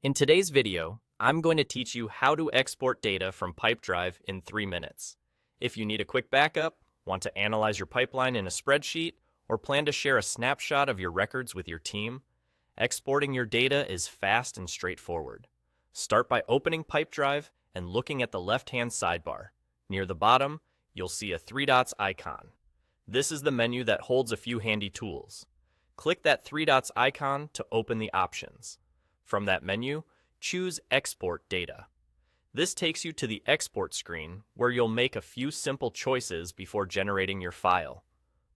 In today's video, I'm going to teach you how to export data from Pipedrive in 3 minutes. If you need a quick backup, want to analyze your pipeline in a spreadsheet, or plan to share a snapshot of your records with your team, exporting your data is fast and straightforward. Start by opening Pipedrive and looking at the left-hand sidebar. Near the bottom, you'll see a 3 dots icon. This is the menu that holds a few handy tools. Click that 3 dots icon to open the options. From that menu, choose Export Data. This takes you to the export screen where you'll make a few simple choices before generating your file.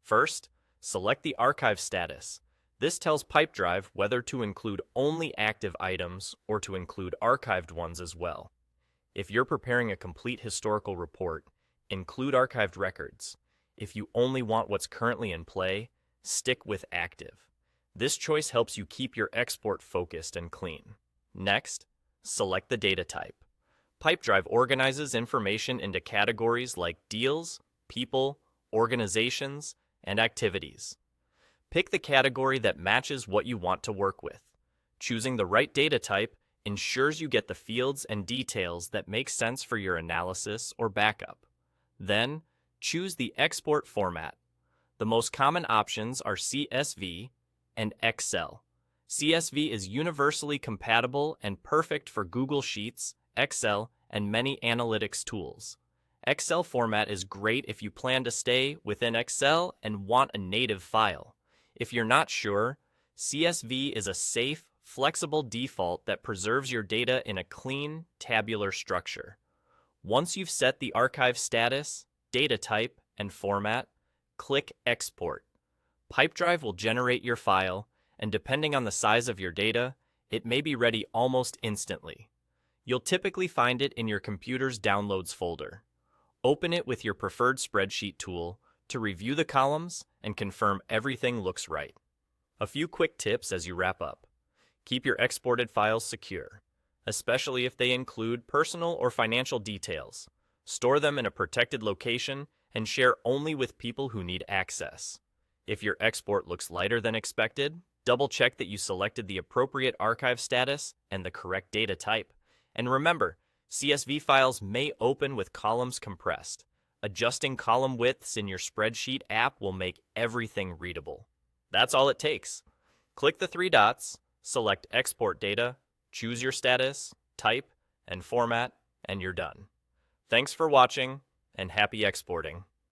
First, select the archive status. This tells Pipedrive whether to include only active items or to include archived ones as well. If you're preparing a complete historical report, include archived records. If you only want what's currently in play, stick with active. This choice helps you keep your export focused and clean. Next, select the data type. Pipedrive organizes information into categories like deals, people, organizations, and activities. Pick the category that matches what you want to work with. Choosing the right data type ensures you get the fields and details that make sense for your analysis or backup. Then, choose the export format. The most common options are CSV and Excel. CSV is universally compatible and perfect for Google Sheets, Excel, and many analytics tools. Excel format is great if you plan to stay within Excel and want a native file. If you're not sure, CSV is a safe, flexible default that preserves your data in a clean, tabular structure. Once you've set the archive status, data type, and format, click Export. Pipedrive will generate your file, and depending on the size of your data, it may be ready almost instantly. You'll typically find it in your computer's Downloads folder. Open it with your preferred spreadsheet tool to review the columns and confirm everything looks right. A few quick tips as you wrap up. Keep your exported files secure, especially if they include personal or financial details. Store them in a protected location and share only with people who need access. If your export looks lighter than expected, double-check that you selected the appropriate archive status and the correct data type. And remember, CSV files may open with columns compressed. Adjusting column widths in your spreadsheet app will make everything readable. That's all it takes. Click the 3 dots, select Export Data, choose your status, type, and format, and you're done. Thanks for watching, and happy exporting.